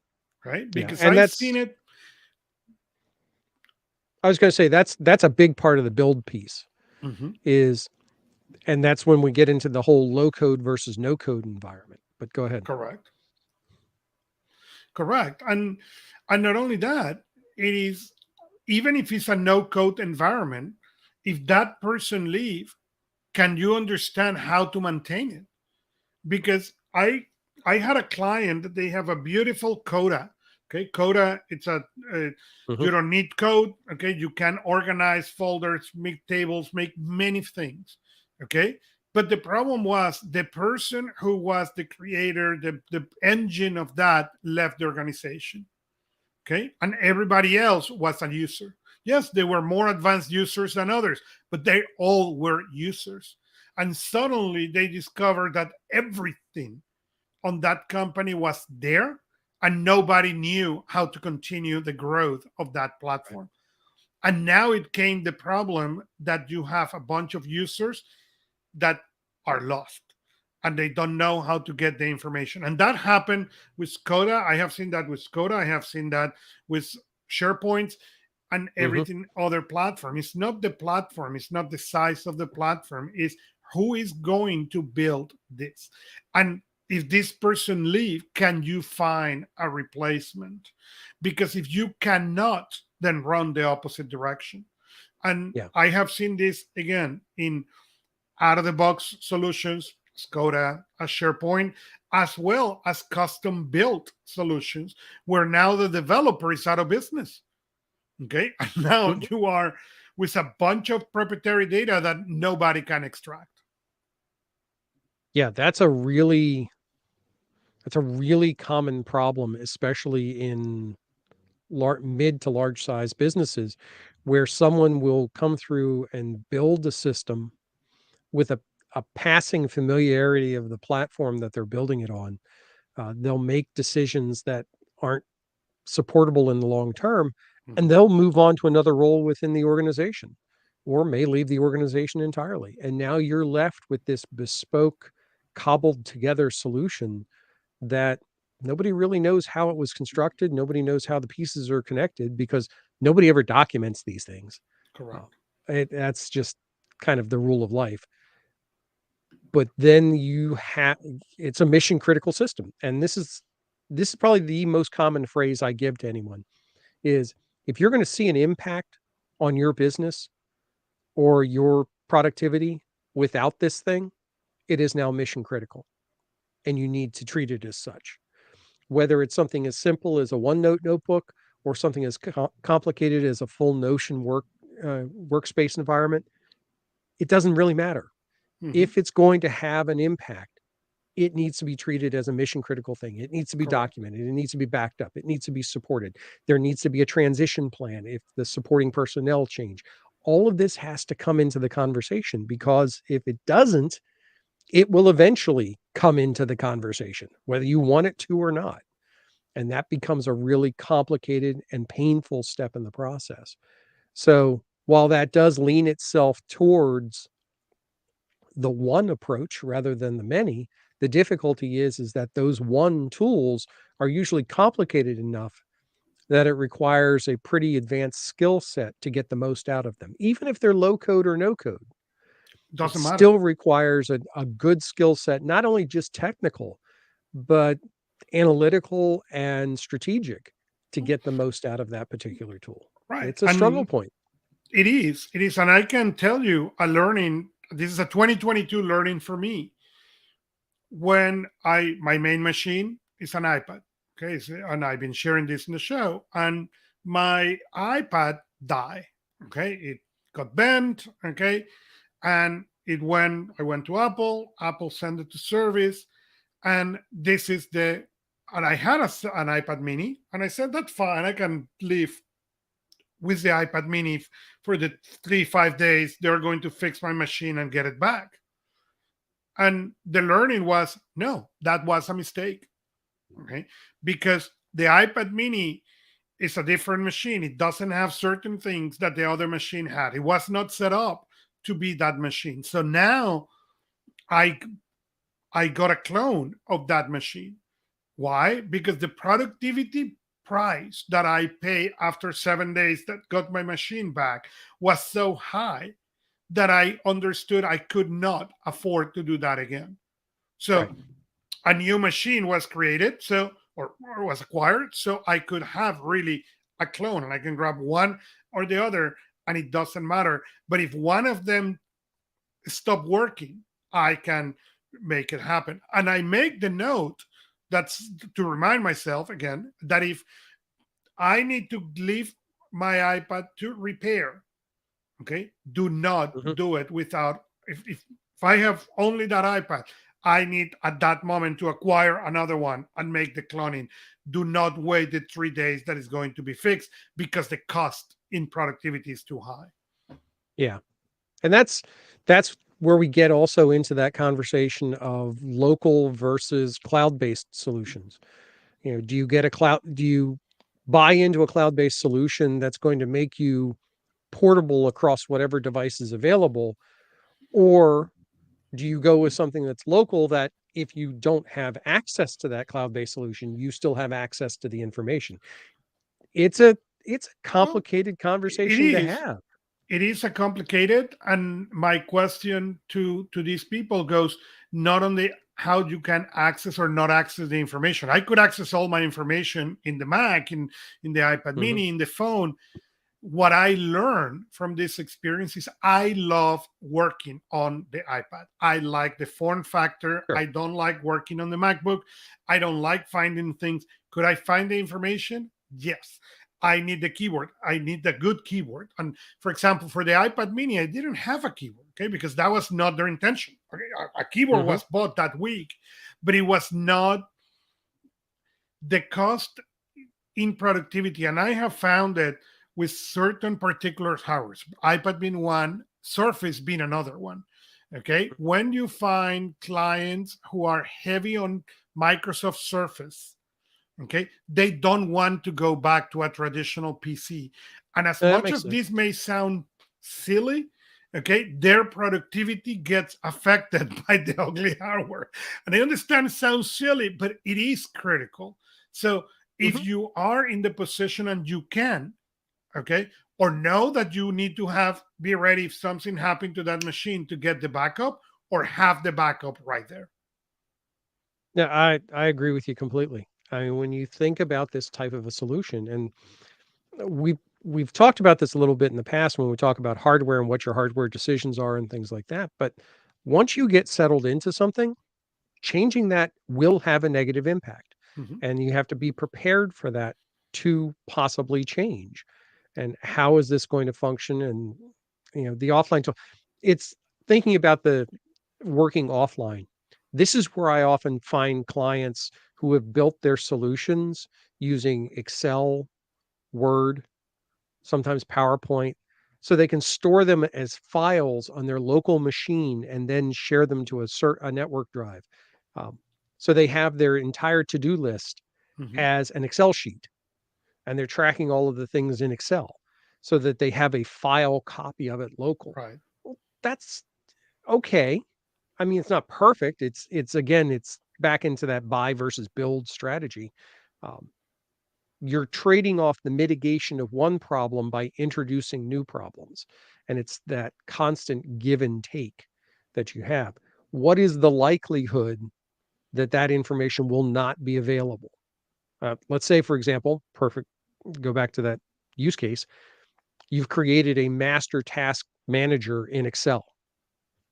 Right? Yeah. Because And I've seen that's it. I was going to say that's a big part of the build piece Mhm. is, and that's when we get into the whole low code versus no code environment. But go ahead. Correct. Correct. And not only that, it is, even if it's a no code environment, if that person leave, can you understand how to maintain it? Because I had a client that they have a beautiful coda. Okay, coda, it's a Hmm. you don't need code. Okay, you can organize folders, make tables, make many things. Okay, but the problem was the person who was the creator, the engine of that left the organization. Okay, and everybody else was a user. Yes, they were more advanced users than others, but they all were users. And suddenly they discovered that everything on that company was there, and nobody knew how to continue the growth of that Right. platform. And now it came the problem that you have a bunch of users that are lost and they don't know how to get the information. And that happened with Skoda. I have seen that with Skoda. I have seen that with SharePoint and Hmm. everything other platform. It's not the platform, it's not the size of the platform, it's who is going to build this. And if this person leave, can you find a replacement? Because if you cannot, then run the opposite direction. And Yeah. I have seen this again in out of the box solutions, Skoda, as SharePoint, as well as custom built solutions, where now the developer is out of business. Okay. And now Mhm. you are with a bunch of proprietary data that nobody can extract. Yeah. That's a really common problem, especially in mid to large size businesses, where someone will come through and build a system with a passing familiarity of the platform that they're building it on. They'll make decisions that aren't supportable in the long term, and Mhm. they'll move on to another role within the organization or may leave the organization entirely. And now you're left with this bespoke, cobbled together solution that nobody really knows how it was constructed. Nobody knows how the pieces are connected because nobody ever documents these things. Uh, Correct. that's just kind of the rule of life. But then you have it's a mission critical system, and this is probably the most common phrase I give to anyone is if you're going to see an impact on your business or your productivity without this thing, it is now mission critical, and you need to treat it as such. Whether it's something as simple as a OneNote notebook or something as complicated as a full Notion workspace environment, it doesn't really matter. Hmm. If it's going to have an impact, it needs to be treated as a mission critical thing. It needs to be Correct. documented. It needs to be backed up. It needs to be supported. There needs to be a transition plan if the supporting personnel change. All of this has to come into the conversation because if it doesn't, it will eventually come into the conversation, whether you want it to or not. And that becomes a really complicated and painful step in the process. So while that does lean itself towards the one approach rather than the many, the difficulty is that those one tools are usually complicated enough that it requires a pretty advanced skill set to get the most out of them. Even if they're low code or no code, it Doesn't matter. still requires a good skill set, not only just technical, but analytical and strategic to get the most out of that particular tool. Right. It's a struggle And point. it is. It is. And I can tell you a learning, this is a 2022 learning for me. When my main machine is an iPad. Okay. And I've been sharing this in the show. And my iPad died. Okay. It got bent, okay, and I went to Apple sent it to service, and this is the, and I had an iPad mini, and I said, that's fine, I can live with the iPad mini for the 3 5 days. They're going to fix my machine and get it back. And the learning was, no, that was a mistake. Okay. Because the iPad mini is a different machine. It doesn't have certain things that the other machine had. It was not set up to be that machine. So now I I got a clone of that machine. Why? Because the productivity price that I pay after 7 days that got my machine back was so high that I understood I could not afford to do that again. Right. So a new machine was created, or was acquired, so I could have really a clone, and I can grab one or the other, and it doesn't matter. But if one of them stop working, I can make it happen. And I make the note, that's to remind myself again, that if I need to leave my iPad to repair, okay, do not Mhm. do it without, if I have only that iPad, I need at that moment to acquire another one and make the cloning. Do not wait the 3 days that is going to be fixed, because the cost in productivity is too high. Yeah. And that's where we get also into that conversation of local versus cloud-based solutions. Do you get a cloud do you buy into a cloud-based solution that's going to make you portable across whatever device is available, or do you go with something that's local that if you don't have access to that cloud-based solution, you still have access to the information? It's a it's a Well, complicated it conversation to is. have. It is a complicated, and my question to these people goes not only how you can access or not access the information. I could access all my information in the Mac, in the iPad Mhm. mini, in the phone. What I learned from this experience is I love working on the iPad. I like the form factor. Sure. I don't like working on the MacBook. I don't like finding things. Could I find the information? Yes. I need the keyboard. I need the good keyboard. And for example, for the iPad mini, I didn't have a keyboard, okay, because that was not their intention. Okay, a keyboard Mhm. was bought that week, but it was not the cost in productivity. And I have found that with certain particular hardware, iPad being one, Surface being another one. Okay. When you find clients who are heavy on Microsoft Surface, okay, they don't want to go back to a traditional PC. And as That much makes as sense. this may sound silly, okay, their productivity gets affected by the ugly hardware. And I understand it sounds silly, but it is critical. So if Mhm. you are in the position and you can, okay, or know that you need to be ready if something happened to that machine to get the backup, or have the backup right there. Yeah, I agree with you completely. I mean, when you think about this type of a solution, and we've talked about this a little bit in the past when we talk about hardware and what your hardware decisions are and things like that. But once you get settled into something, changing that will have a negative impact. Mhm. And you have to be prepared for that to possibly change. And how is this going to function? And the offline tool. It's thinking about the working offline. This is where I often find clients who have built their solutions using Excel, Word, sometimes PowerPoint, so they can store them as files on their local machine and then share them to a network drive. Um, so they have their entire to-do list Mhm. as an Excel sheet, and they're tracking all of the things in Excel so that they have a file copy of it local. Right. Well, that's okay. I mean, it's not perfect. It's back into that buy versus build strategy. Um, you're trading off the mitigation of one problem by introducing new problems. And it's that constant give and take that you have. What is the likelihood that that information will not be available? Let's say, for example, perfect, go back to that use case. You've created a master task manager in Excel.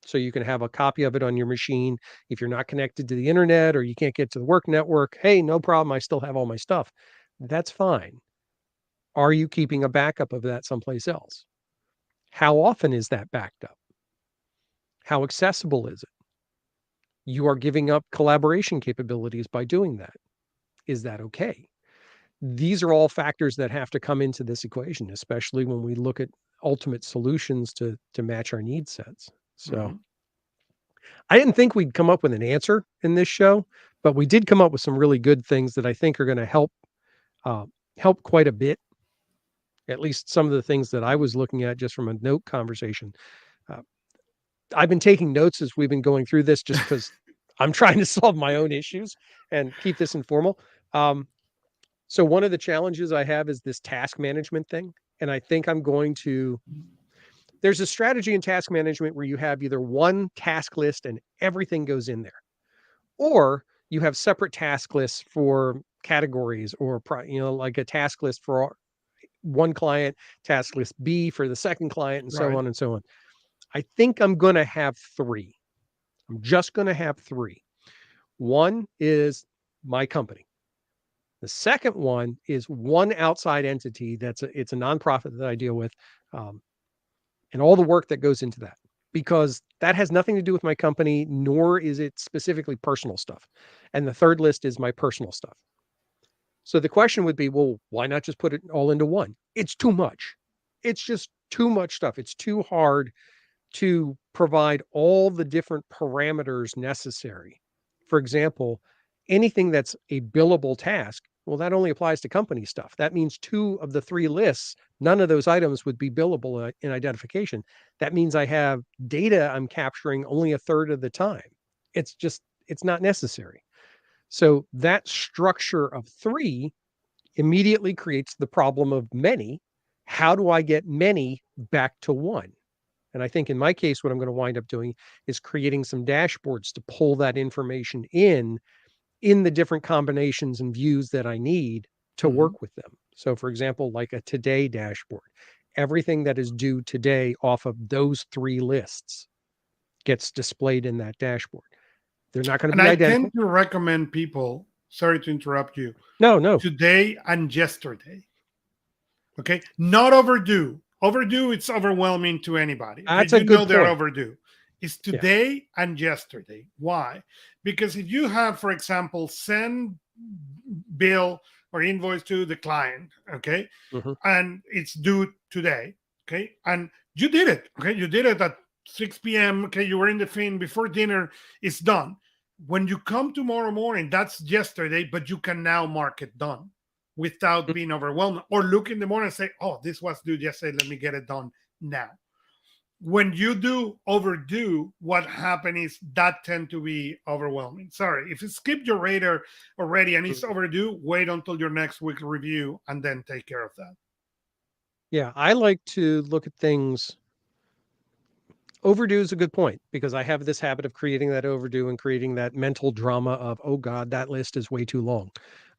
So you can have a copy of it on your machine. If you're not connected to the internet or you can't get to the work network, hey, no problem. I still have all my stuff. That's fine. Are you keeping a backup of that someplace else? How often is that backed up? How accessible is it? You are giving up collaboration capabilities by doing that. Is that okay? These are all factors that have to come into this equation, especially when we look at ultimate solutions to match our need sets. So Hmm. I didn't think we'd come up with an answer in this show, but we did come up with some really good things that I think are going to uh, help quite a bit. At least some of the things that I was looking at just from a note conversation. Uh, I've been taking notes as we've been going through this, just because I'm trying to solve my own issues and keep this informal. Um, so one of the challenges I have is this task management thing, and I think I'm going to. There's a strategy in task management where you have either one task list and everything goes in there, or you have separate task lists for categories, or like a task list for one client, task list B for the second client, and so Right. on and so on. I think I'm going to have three. I'm just going to have three. One is my company. The second one is one outside entity it's a nonprofit that I deal with, um, and all the work that goes into that, because that has nothing to do with my company, nor is it specifically personal stuff. And the third list is my personal stuff. So the question would be, well, why not just put it all into one? It's too much. It's just too much stuff. It's too hard to provide all the different parameters necessary. For example, anything that's a billable task, well, that only applies to company stuff. That means two of the three lists, none of those items would be billable in identification. That means I have data I'm capturing only a third of the time. It's not necessary. So that structure of three immediately creates the problem of many. How do I get many back to one? And I think in my case, what I'm going to wind up doing is creating some dashboards to pull that information in the different combinations and views that I need to Hmm. work with them. So for example, like a today dashboard, everything that is due today off of those three lists gets displayed in that dashboard. They're not going to And be I tend identical. to recommend people, sorry to interrupt you, No, no. today and yesterday. Okay. Not overdue. Overdue, it's overwhelming to anybody. Okay. That's a You know good they're point. overdue. It's Yeah. today and yesterday. Why? Because if you have, for example, send bill or invoice to the client, okay, Mhm. and it's due today, okay, and you did it, okay, you did it at 6 p.m., okay, you were in the fin before dinner, it's done. When you come tomorrow morning, that's yesterday, but you can now mark it done without being overwhelmed, or look in the morning and say, oh, this was due yesterday, let me get it done now. When you do overdue, what happens is that tend to be overwhelming. Sorry, if you skip your radar already and it's Mhm. overdue, wait until your next week review and then take care of that. Yeah, I like to look at things. Overdue is a good point, because I have this habit of creating that overdue and creating that mental drama of, oh God, that list is way too long.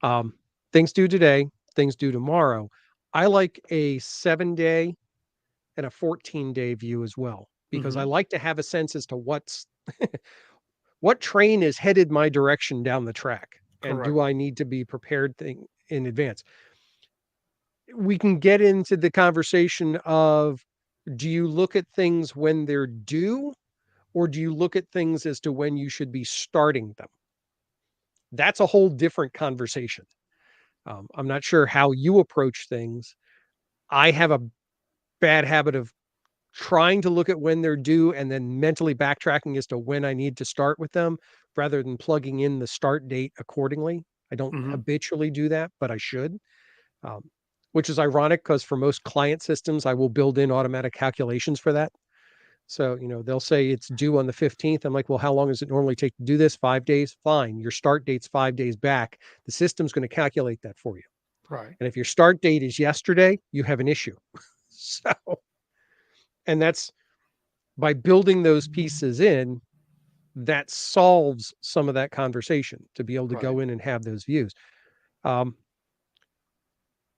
Um, things due today, things due tomorrow. I like a 7 day and a 14-day view as well, because I Hmm. like to have a sense as to what train is headed my direction down the track. And do Correct. I need to be prepared in advance? We can get into the conversation of, do you look at things when they're due, or do you look at things as to when you should be starting them? That's a whole different conversation. I'm not sure how you approach things. I have a bad habit of trying to look at when they're due and then mentally backtracking as to when I need to start with them, rather than plugging in the start date accordingly. I don't Hmm. habitually do that, but I should. Um, which is ironic, because for most client systems, I will build in automatic calculations for that. So, they'll say it's due on the 15th. I'm like, well, how long does it normally take to do this? 5 days? Fine. Your start date's 5 days back. The system's going to calculate that for you. Right. And if your start date is yesterday, you have an issue. So, and that's by building those pieces in, that solves some of that conversation to be able to Right. go in and have those views. Um,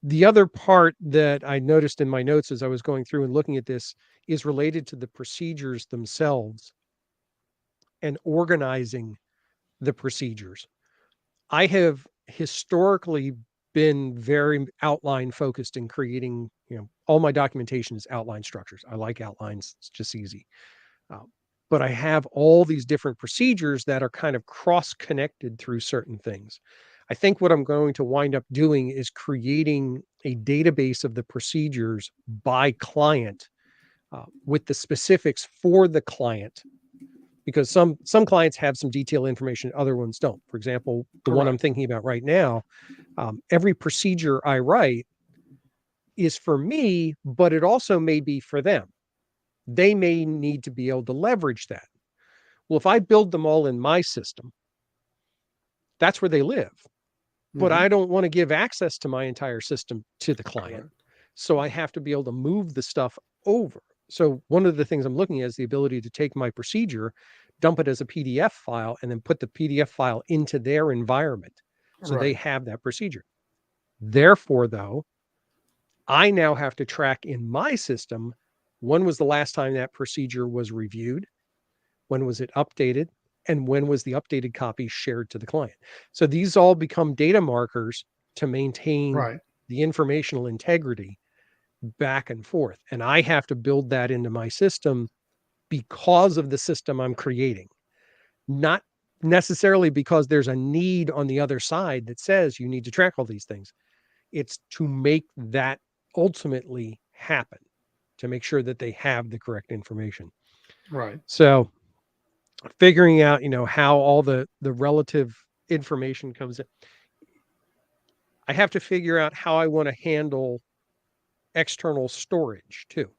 the other part that I noticed in my notes as I was going through and looking at this is related to the procedures themselves and organizing the procedures. I have historically been very outline focused in creating all my documentation is outline structures. I like outlines. It's just easy. Uh, but I have all these different procedures that are kind of cross-connected through certain things. I think what I'm going to wind up doing is creating a database of the procedures by client, with the specifics for the client, because some clients have some detailed information, other ones don't. For example, the one I'm Correct. thinking about right now, every procedure I write is for me, but it also may be for them. They may need to be able to leverage that. Well, if I build them all in my system, that's where they live. But Hmm. I don't want to give access to my entire system to the client. Correct. So I have to be able to move the stuff over. So one of the things I'm looking at is the ability to take my procedure, dump it as a PDF file, and then put the PDF file into their environment. So they Right. have that procedure. Therefore, though, I now have to track in my system, when was the last time that procedure was reviewed? When was it updated? And when was the updated copy shared to the client? So these all become data markers to maintain Right. the informational integrity back and forth. And I have to build that into my system because of the system I'm creating, not necessarily because there's a need on the other side that says you need to track all these things. It's to make that ultimately happen, to make sure that they have the correct information. Right. So figuring out, how all the relative information comes in. I have to figure out how I want to handle external storage too.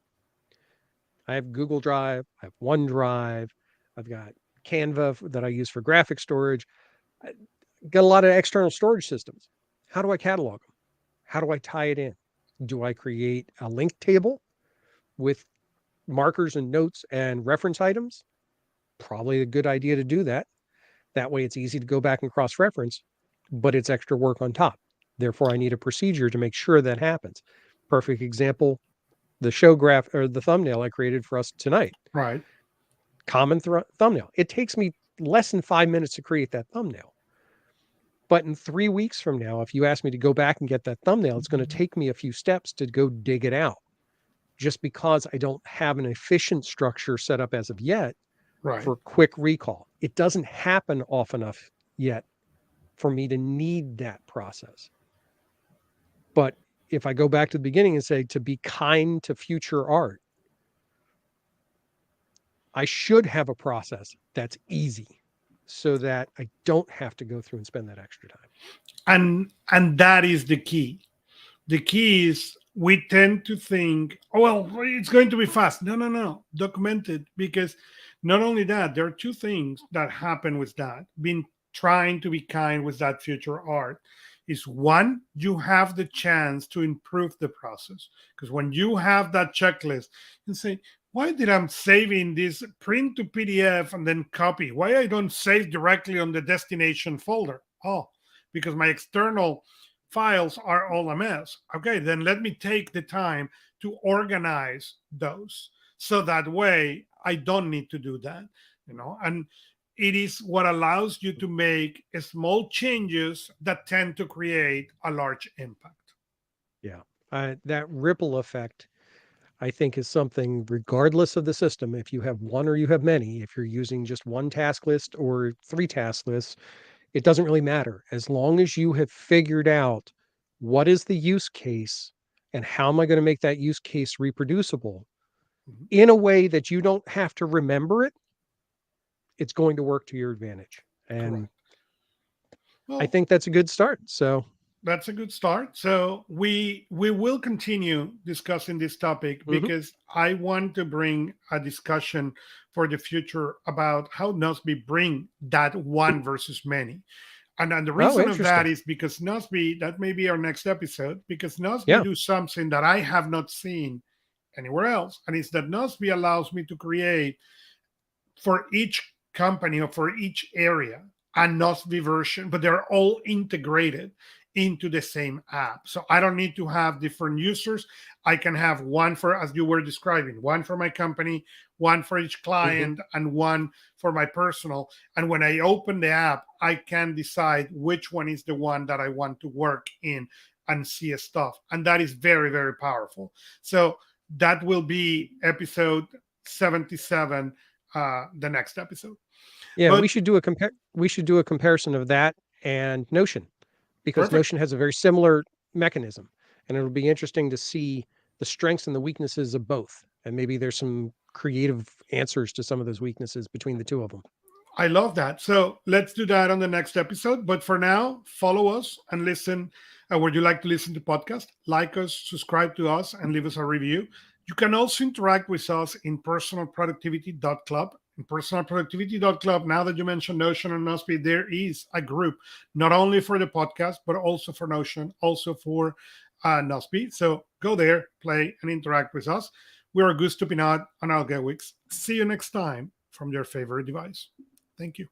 I have Google Drive, I have OneDrive, I've got Canva that I use for graphic storage. I got a lot of external storage systems. How do I catalog them? How do I tie it in? Do I create a link table with markers and notes and reference items? Probably a good idea to do that. That way it's easy to go back and cross reference, but it's extra work on top. Therefore, I need a procedure to make sure that happens. Perfect example, the show graph or the thumbnail I created for us tonight. Right. Common thumbnail. It takes me less than 5 minutes to create that thumbnail. But in 3 weeks from now, if you ask me to go back and get that thumbnail, it's going to take me a few steps to go dig it out, just because I don't have an efficient structure set up as of yet Right. for quick recall. It doesn't happen often enough yet for me to need that process. But if I go back to the beginning and say to be kind to future art, I should have a process that's easy so that I don't have to go through and spend that extra time. And that is the key. The key is we tend to think, oh well, it's going to be fast. No, no, no. Document it, because not only that, there are two things that happen with that. Being trying to be kind with that future art is one, you have the chance to improve the process. Because when you have that checklist and say, why did I'm saving this print to PDF and then copy? Why I don't save directly on the destination folder? Oh, because my external files are all a mess. Okay, then let me take the time to organize those so that way I don't need to do that. And it is what allows you to make small changes that tend to create a large impact. Yeah. That ripple effect, I think, is something, regardless of the system, if you have one or you have many, if you're using just one task list or 3 task lists, it doesn't really matter. As long as you have figured out what is the use case and how am I going to make that use case reproducible Mhm. in a way that you don't have to remember it, it's going to work to your advantage. And Correct. I Well, think that's a good start. So, that's a good start. So we will continue discussing this topic mhm. because I want to bring a discussion for the future about how Nosby bring that one versus many. And the Oh, reason of that interesting. is because Nosby, that may be our next episode, because Nosby Yeah. do something that I have not seen anywhere else. And it's that Nosby allows me to create for each company or for each area a Nosby version, but they're all integrated into the same app. So I don't need to have different users. I can have one for, as you were describing, one for my company, one for each Mhm. client, and one for my personal. And when I open the app, I can decide which one is the one that I want to work in and see stuff. And that is very, very powerful. So that will be episode 77, the next episode. Yeah, But we should do a comparison of that and Notion, because perfect. Notion has a very similar mechanism, and it'll be interesting to see the strengths and the weaknesses of both. And maybe there's some creative answers to some of those weaknesses between the two of them. I love that. So let's do that on the next episode. But for now, follow us and listen. Would you like to listen to podcast? Like us, subscribe to us, and leave us a review. You can also interact with us in PersonalProductivity.club. In PersonalProductivity.club, now that you mentioned Notion and Nosby, there is a group not only for the podcast, but also for Notion, also for Nosby. So go there, play, and interact with us. We're Augusto Pinaud and Art Gelwicks. See you next time from your favorite device. Thank you.